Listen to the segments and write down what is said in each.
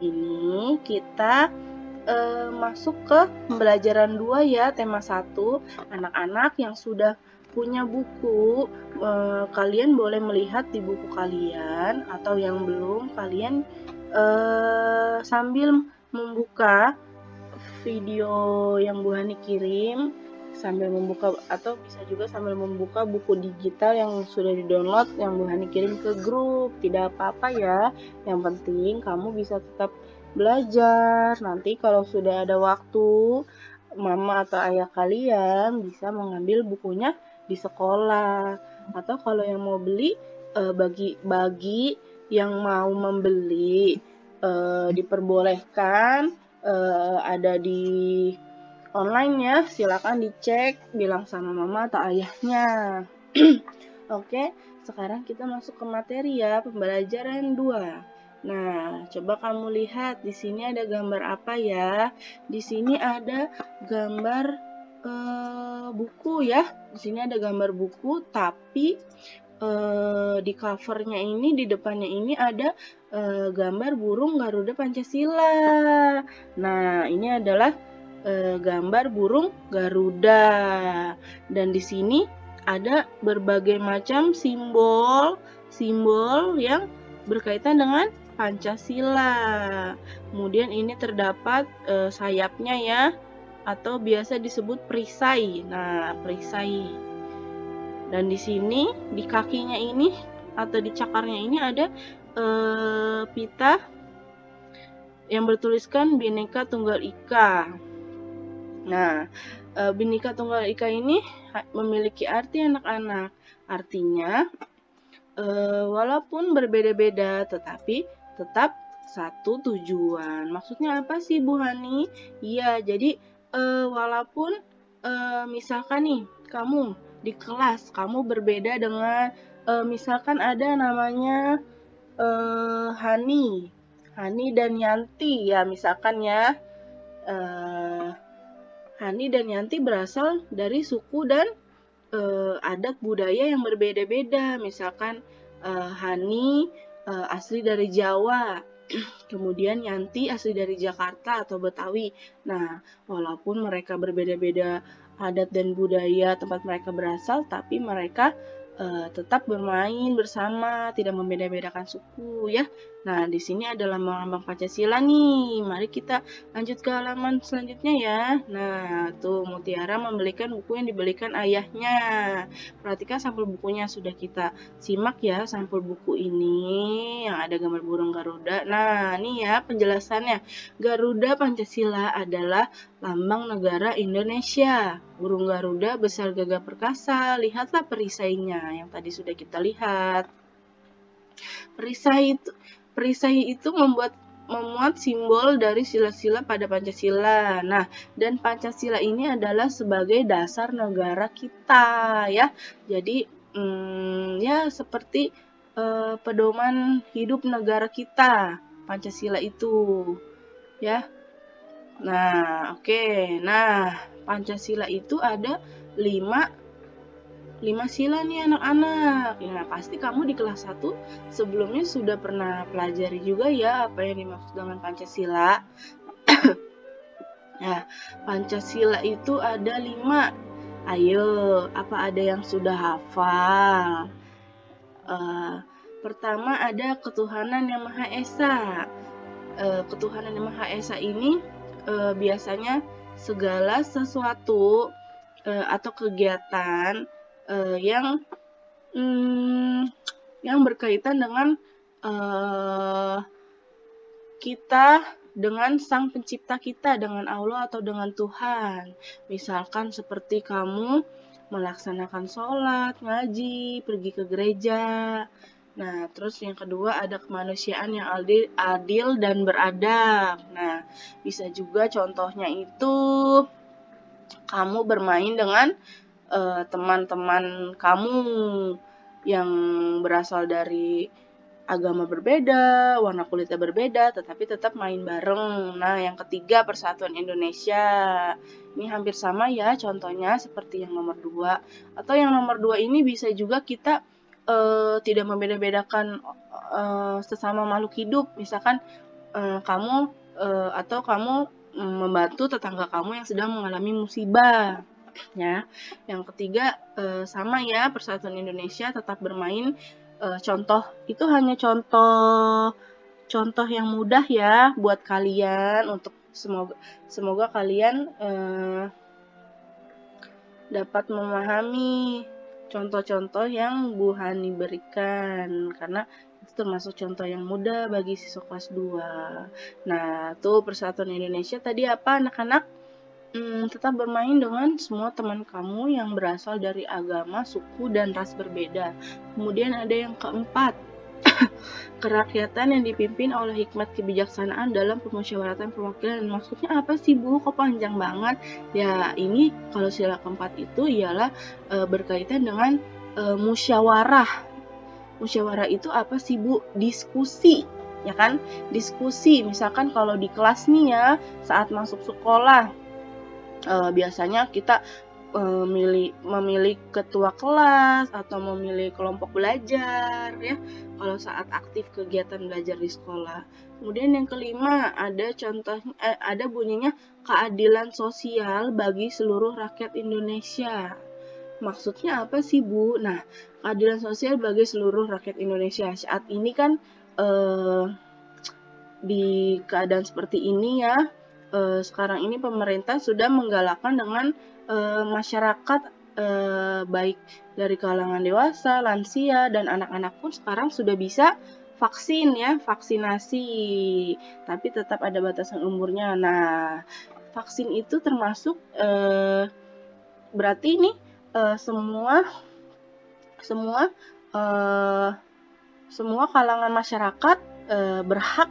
ini kita masuk ke pembelajaran 2 ya, tema 1. Anak-anak yang sudah punya buku, kalian boleh melihat di buku kalian, atau yang belum, kalian sambil membuka video yang Bu Hani kirim, sambil membuka, atau bisa juga sambil membuka buku digital yang sudah di-download yang Bu Hani kirim ke grup. Tidak apa-apa ya, yang penting kamu bisa tetap belajar. Nanti kalau sudah ada waktu, mama atau ayah kalian bisa mengambil bukunya di sekolah. Atau kalau yang mau beli, bagi yang mau membeli, diperbolehkan ada di online ya, silakan dicek, bilang sama mama atau ayahnya. Oke, sekarang kita masuk ke materi ya, pembelajaran 2. Nah, coba kamu lihat di sini ada gambar apa ya? Di sini ada gambar buku ya. Di sini ada gambar buku, tapi di covernya ini, di depannya ini ada gambar burung Garuda Pancasila. Nah, ini adalah gambar burung Garuda. Dan di sini ada berbagai macam simbol yang berkaitan dengan Pancasila. Kemudian ini terdapat sayapnya ya, atau biasa disebut perisai. Nah, perisai. Dan di sini di kakinya ini atau di cakarnya ini ada pita yang bertuliskan Bhinneka Tunggal Ika. Nah, Bhinneka Tunggal Ika ini memiliki arti anak-anak. Artinya, walaupun berbeda-beda, tetapi tetap satu tujuan. Maksudnya apa sih, Bu Hani? Iya, jadi walaupun misalkan nih, kamu di kelas, kamu berbeda dengan, misalkan ada namanya Hani dan Yanti ya, misalkan ya. Hani dan Yanti berasal dari suku dan adat budaya yang berbeda-beda. Misalkan Hani asli dari Jawa, kemudian Yanti asli dari Jakarta atau Betawi. Nah, walaupun mereka berbeda-beda adat dan budaya tempat mereka berasal, tapi mereka tetap bermain bersama, tidak membeda-bedakan suku ya. Nah, di sini ada lambang-lambang Pancasila nih. Mari kita lanjut ke halaman selanjutnya ya. Nah, tuh Mutiara membelikan buku yang dibelikan ayahnya. Perhatikan sampul bukunya, sudah kita simak ya sampul buku ini yang ada gambar burung Garuda. Nah, ini ya penjelasannya. Garuda Pancasila adalah lambang negara Indonesia. Burung Garuda besar gagah perkasa. Lihatlah perisainya yang tadi sudah kita lihat. Perisai itu memuat simbol dari sila-sila pada Pancasila. Nah, dan Pancasila ini adalah sebagai dasar negara kita ya. Jadi ya seperti pedoman hidup negara kita, Pancasila itu ya. Nah, oke. Nah, Pancasila itu ada 5 sila nih anak-anak. Nah, pasti kamu di kelas 1 sebelumnya sudah pernah pelajari juga ya apa yang dimaksud dengan Pancasila. Nah, Pancasila itu ada 5. Ayo, apa ada yang sudah hafal? Pertama ada ketuhanan yang Maha Esa. Ketuhanan yang Maha Esa ini biasanya segala sesuatu atau kegiatan yang berkaitan dengan kita dengan Sang Pencipta kita, dengan Allah atau dengan Tuhan. Misalkan seperti kamu melaksanakan sholat, ngaji, pergi ke gereja. Nah, terus yang kedua ada kemanusiaan yang adil dan beradab. Nah, bisa juga contohnya itu kamu bermain dengan teman-teman kamu yang berasal dari agama berbeda, warna kulitnya berbeda, tetapi tetap main bareng. Nah, yang ketiga Persatuan Indonesia. Ini hampir sama ya contohnya seperti yang nomor 2. Atau yang nomor 2 ini bisa juga kita tidak membeda-bedakan sesama makhluk hidup. Misalkan kamu membantu tetangga kamu yang sedang mengalami musibah. Ya, yang ketiga sama ya, Persatuan Indonesia tetap bermain. Contoh itu hanya contoh yang mudah ya buat kalian, untuk semoga kalian dapat memahami contoh-contoh yang Bu Hani berikan, karena itu termasuk contoh yang mudah bagi siswa kelas 2. Nah, tuh Persatuan Indonesia tadi apa anak-anak? Tetap bermain dengan semua teman kamu yang berasal dari agama, suku, dan ras berbeda. Kemudian ada yang keempat, kerakyatan yang dipimpin oleh hikmat kebijaksanaan dalam pemusyawaratan perwakilan. Maksudnya apa sih Bu? Kok panjang banget? Ya, ini kalau sila keempat itu ialah berkaitan dengan musyawarah. Musyawarah itu apa sih Bu? Diskusi, ya kan? Diskusi. Misalkan kalau di kelas nih ya, saat masuk sekolah, biasanya kita memilih ketua kelas atau memilih kelompok belajar ya, kalau saat aktif kegiatan belajar di sekolah. Kemudian yang kelima, ada bunyinya keadilan sosial bagi seluruh rakyat Indonesia. Maksudnya apa sih Bu? Nah, keadilan sosial bagi seluruh rakyat Indonesia saat ini kan di keadaan seperti ini ya, sekarang ini pemerintah sudah menggalakkan dengan masyarakat, baik dari kalangan dewasa, lansia, dan anak-anak pun sekarang sudah bisa vaksin ya, vaksinasi, tapi tetap ada batasan umurnya. Nah, vaksin itu termasuk berarti ini semua kalangan masyarakat berhak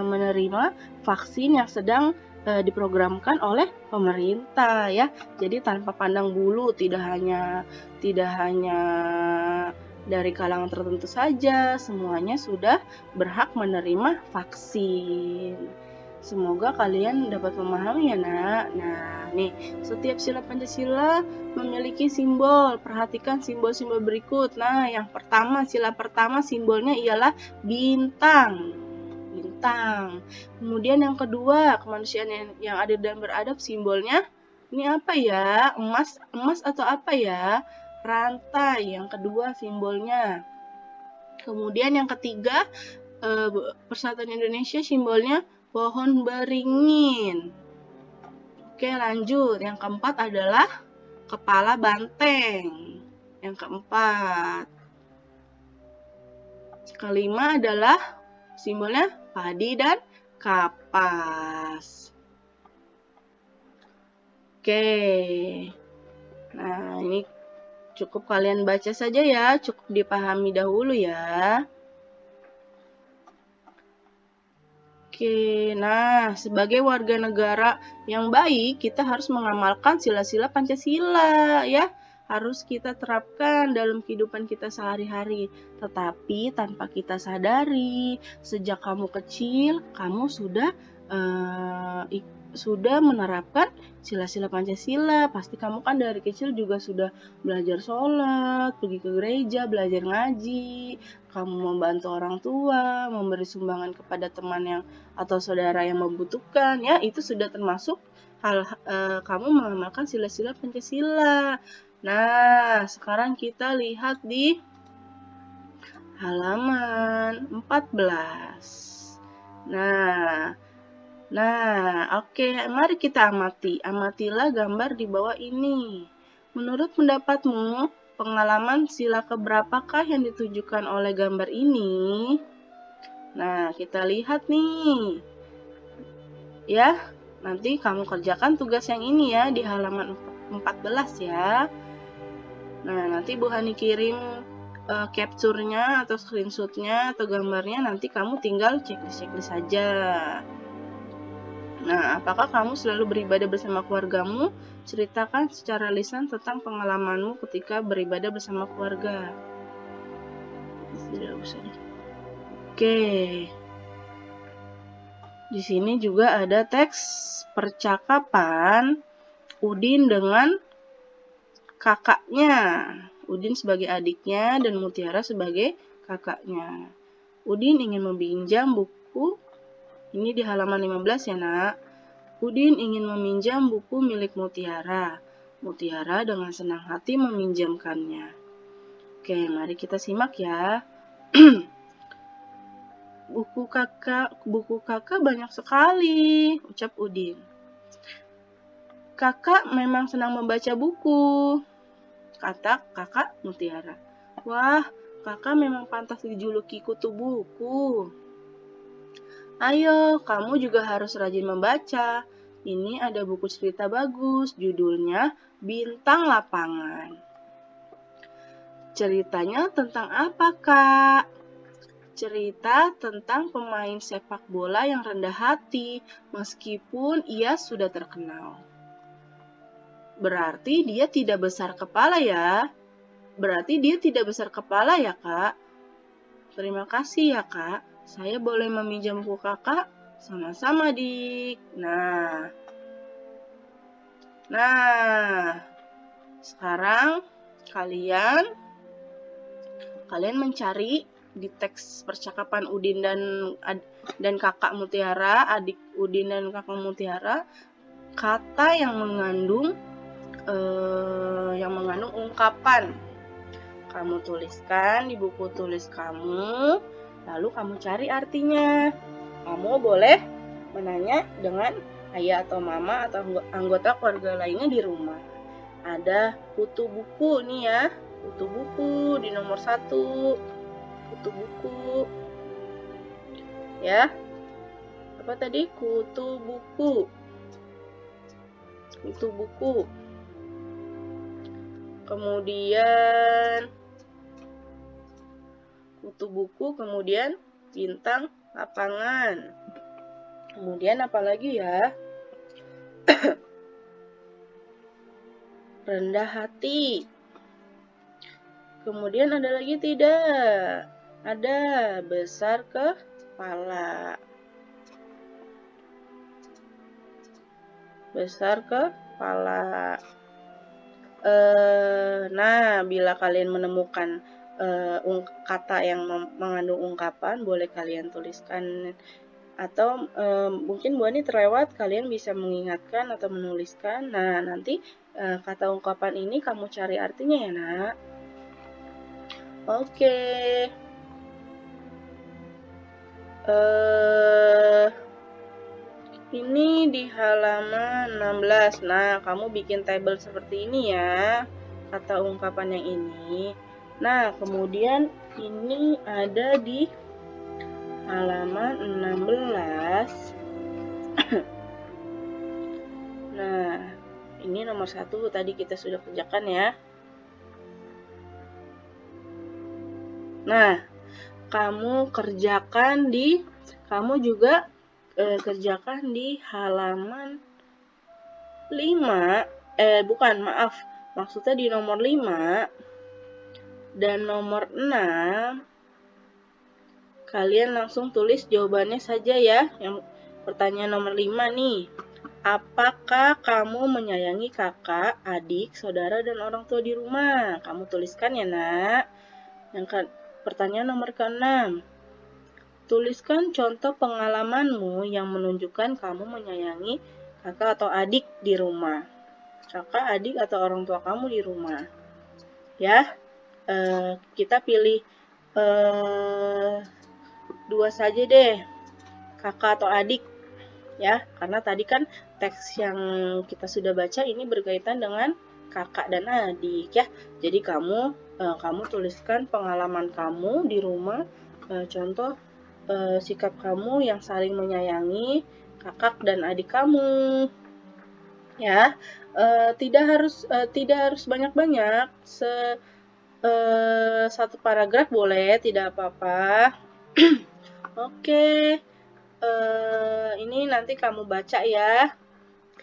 menerima vaksin yang sedang diprogramkan oleh pemerintah ya. Jadi tanpa pandang bulu, tidak hanya dari kalangan tertentu saja, semuanya sudah berhak menerima vaksin. Semoga kalian dapat memahami ya Nak. Nah, nih, setiap sila Pancasila memiliki simbol. Perhatikan simbol-simbol berikut. Nah, yang pertama, sila pertama simbolnya ialah bintang. Bintang. Kemudian yang kedua, kemanusiaan yang adil dan beradab, simbolnya ini apa ya? Emas atau apa ya? Rantai. Yang kedua simbolnya. Kemudian yang ketiga, Persatuan Indonesia simbolnya pohon beringin. Oke, lanjut. Yang keempat adalah kepala banteng. Yang keempat. Kelima adalah simbolnya padi dan kapas. Oke. Nah, ini cukup kalian baca saja ya, cukup dipahami dahulu ya. Oke, nah sebagai warga negara yang baik, kita harus mengamalkan sila-sila Pancasila ya. Harus kita terapkan dalam kehidupan kita sehari-hari. Tetapi tanpa kita sadari, sejak kamu kecil, kamu sudah menerapkan sila-sila Pancasila. Pasti kamu kan dari kecil juga sudah belajar sholat, pergi ke gereja, belajar ngaji, kamu membantu orang tua, memberi sumbangan kepada teman atau saudara yang membutuhkan, ya itu sudah termasuk kamu mengamalkan sila-sila Pancasila. Nah, sekarang kita lihat di halaman 14. Nah, oke, mari kita amati. Amatilah gambar di bawah ini. Menurut pendapatmu, pengalaman sila keberapakah yang ditujukan oleh gambar ini? Nah, kita lihat nih. Ya, nanti kamu kerjakan tugas yang ini ya di halaman 14 ya. Nah, nanti Bu Hani kirim capture-nya atau screenshot-nya atau gambarnya, nanti kamu tinggal checklist saja. Nah, apakah kamu selalu beribadah bersama keluargamu? Ceritakan secara lisan tentang pengalamanmu ketika beribadah bersama keluarga. Tidak usah. Oke. Di sini juga ada teks percakapan Udin dengan kakaknya. Udin sebagai adiknya dan Mutiara sebagai kakaknya. Udin ingin meminjam buku buku. Ini di halaman 15 ya nak. Udin ingin meminjam buku milik Mutiara. Mutiara dengan senang hati meminjamkannya. Oke, mari kita simak ya. Buku kakak banyak sekali, ucap Udin. Kakak memang senang membaca buku, kata kakak Mutiara. Wah, kakak memang pantas dijuluki kutu buku. Ayo, kamu juga harus rajin membaca. Ini ada buku cerita bagus, judulnya Bintang Lapangan. Ceritanya tentang apa, Kak? Cerita tentang pemain sepak bola yang rendah hati, meskipun ia sudah terkenal. Berarti dia tidak besar kepala ya? Berarti dia tidak besar kepala ya, Kak? Terima kasih ya, Kak. Saya boleh meminjam buku kakak? Sama-sama, Dik. Nah, sekarang kalian mencari di teks percakapan Udin dan kakak Mutiara, adik Udin dan kakak Mutiara, kata yang mengandung ungkapan. Kamu tuliskan di buku tulis kamu, lalu kamu cari artinya. Kamu boleh menanya dengan ayah atau mama atau anggota keluarga lainnya di rumah. Ada kutu buku nih ya, kutu buku di nomor 1. Kutu buku ya, apa tadi? Kutu buku kemudian kutu buku, kemudian bintang lapangan, kemudian apa lagi ya? Rendah hati, kemudian ada lagi tidak? Ada besar kepala. Nah, bila kalian menemukan kata yang mengandung ungkapan, boleh kalian tuliskan. Atau mungkin Bu Ani terlewat, kalian bisa mengingatkan atau menuliskan. Nah, nanti kata ungkapan ini kamu cari artinya ya nak. Oke. Ini di halaman 16. Nah, kamu bikin tabel seperti ini ya, kata ungkapan yang ini. Nah, kemudian ini ada di halaman 16. Nah, ini nomor 1 tadi kita sudah kerjakan ya. Nah, kamu juga kerjakan di halaman 5, maksudnya di nomor 5 dan nomor 6, kalian langsung tulis jawabannya saja ya. Yang pertanyaan nomor 5 nih, apakah kamu menyayangi kakak, adik, saudara, dan orang tua di rumah? Kamu tuliskan ya nak. Yang pertanyaan nomor ke-6, tuliskan contoh pengalamanmu yang menunjukkan kamu menyayangi kakak atau adik di rumah. Kakak, adik, atau orang tua kamu di rumah. Ya, kita pilih 2 saja deh, kakak atau adik. Ya, karena tadi kan teks yang kita sudah baca ini berkaitan dengan kakak dan adik ya. Jadi kamu tuliskan pengalaman kamu di rumah, contoh sikap kamu yang saling menyayangi kakak dan adik kamu. Ya, tidak harus banyak-banyak. Satu paragraf boleh, tidak apa-apa. Oke. Ini nanti kamu baca ya.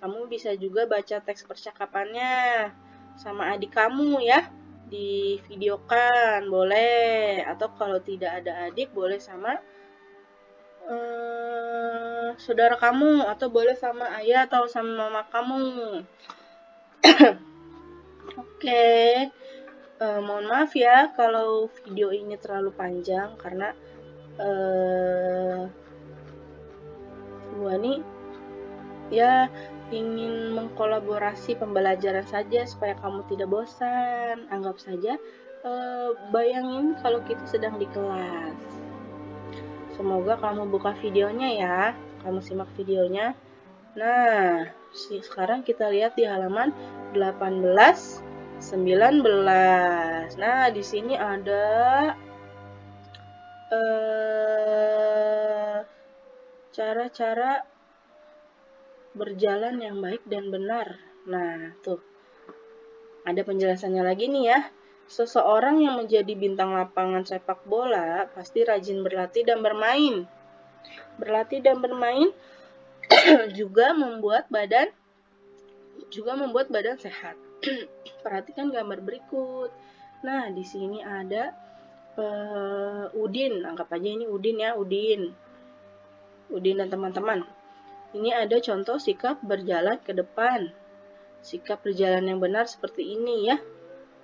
Kamu bisa juga baca teks percakapannya sama adik kamu ya. Di videokan boleh, atau kalau tidak ada adik boleh sama saudara kamu, atau boleh sama ayah atau sama mama kamu. Oke. Mohon maaf ya kalau video ini terlalu panjang karena Gua nih ya ingin mengkolaborasi pembelajaran saja supaya kamu tidak bosan. Anggap saja bayangin kalau kita sedang di kelas. Semoga kamu buka videonya ya. Kamu simak videonya. Nah, sekarang kita lihat di halaman 18, 19. Nah, di sini ada cara-cara berjalan yang baik dan benar. Nah, tuh. Ada penjelasannya lagi nih ya. Seseorang yang menjadi bintang lapangan sepak bola pasti rajin berlatih dan bermain. Berlatih dan bermain juga membuat badan sehat. Perhatikan gambar berikut. Nah, di sini ada Udin. Anggap aja ini Udin ya, Udin dan teman-teman. Ini ada contoh sikap berjalan ke depan. Sikap berjalan yang benar seperti ini ya.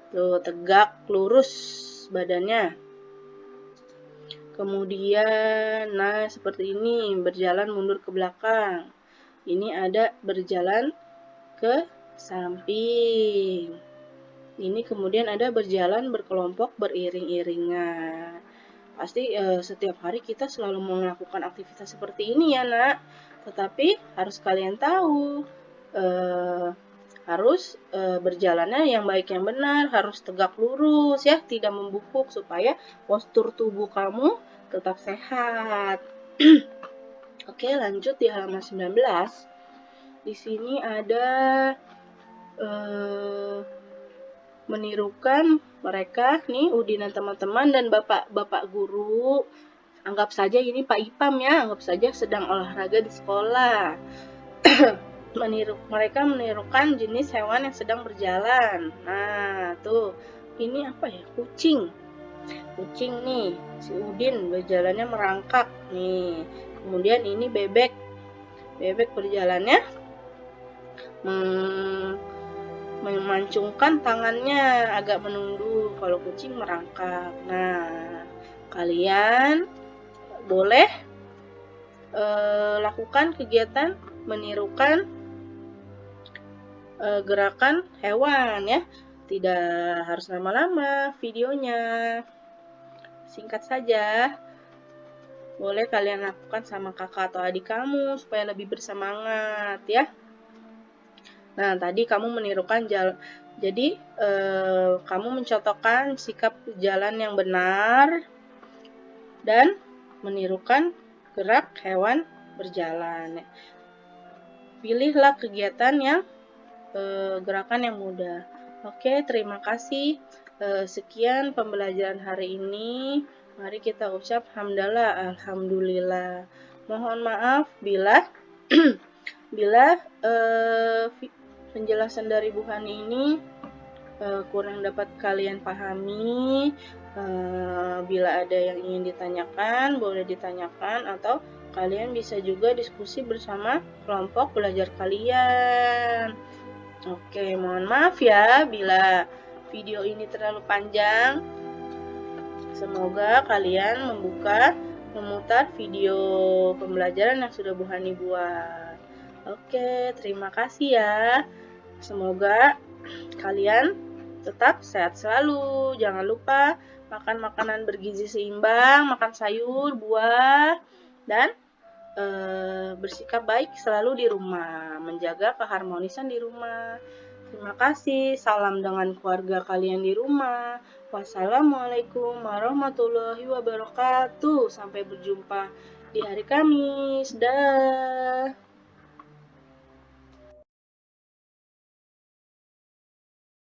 Tuh, tegak, lurus badannya. Kemudian, nah seperti ini, berjalan mundur ke belakang. Ini ada berjalan ke samping. Ini kemudian ada berjalan berkelompok beriring-iringan. Pasti setiap hari kita selalu melakukan aktivitas seperti ini ya nak. Tetapi harus kalian tahu, harus berjalannya yang baik yang benar, harus tegak lurus ya, tidak membungkuk supaya postur tubuh kamu tetap sehat. Oke, lanjut di halaman 19. Di sini ada menirukan mereka nih, Udin dan teman-teman dan bapak guru. Anggap saja ini Pak Ipam ya, anggap saja sedang olahraga di sekolah. Mereka menirukan jenis hewan yang sedang berjalan. Nah, tuh. Ini apa ya? Kucing. Kucing nih, si Udin berjalannya merangkak nih. Kemudian ini bebek. Bebek berjalannya memancungkan tangannya agak menunduk, kalau kucing merangkak. Nah, kalian boleh lakukan kegiatan menirukan gerakan hewan ya. Tidak harus lama-lama videonya, singkat saja. Boleh kalian lakukan sama kakak atau adik kamu supaya lebih bersemangat ya. Nah, tadi kamu menirukan jalan. Jadi, kamu mencontohkan sikap jalan yang benar dan menirukan gerak hewan berjalan. Pilihlah kegiatan yang gerakan yang mudah. Oke, terima kasih. Sekian pembelajaran hari ini. Mari kita ucap hamdalah, alhamdulillah. Mohon maaf bila penjelasan dari Bu Hani ini kurang dapat kalian pahami. Bila ada yang ingin ditanyakan, boleh ditanyakan, atau kalian bisa juga diskusi bersama kelompok belajar kalian. Oke, mohon maaf ya bila video ini terlalu panjang. Semoga kalian memutar video pembelajaran yang sudah Bu Hani buat. Oke, terima kasih ya. Semoga kalian tetap sehat selalu. Jangan lupa makan makanan bergizi seimbang, makan sayur, buah, dan bersikap baik selalu di rumah, menjaga keharmonisan di rumah. Terima kasih. Salam dengan keluarga kalian di rumah. Wassalamualaikum warahmatullahi wabarakatuh. Sampai berjumpa di hari Kamis. Dah.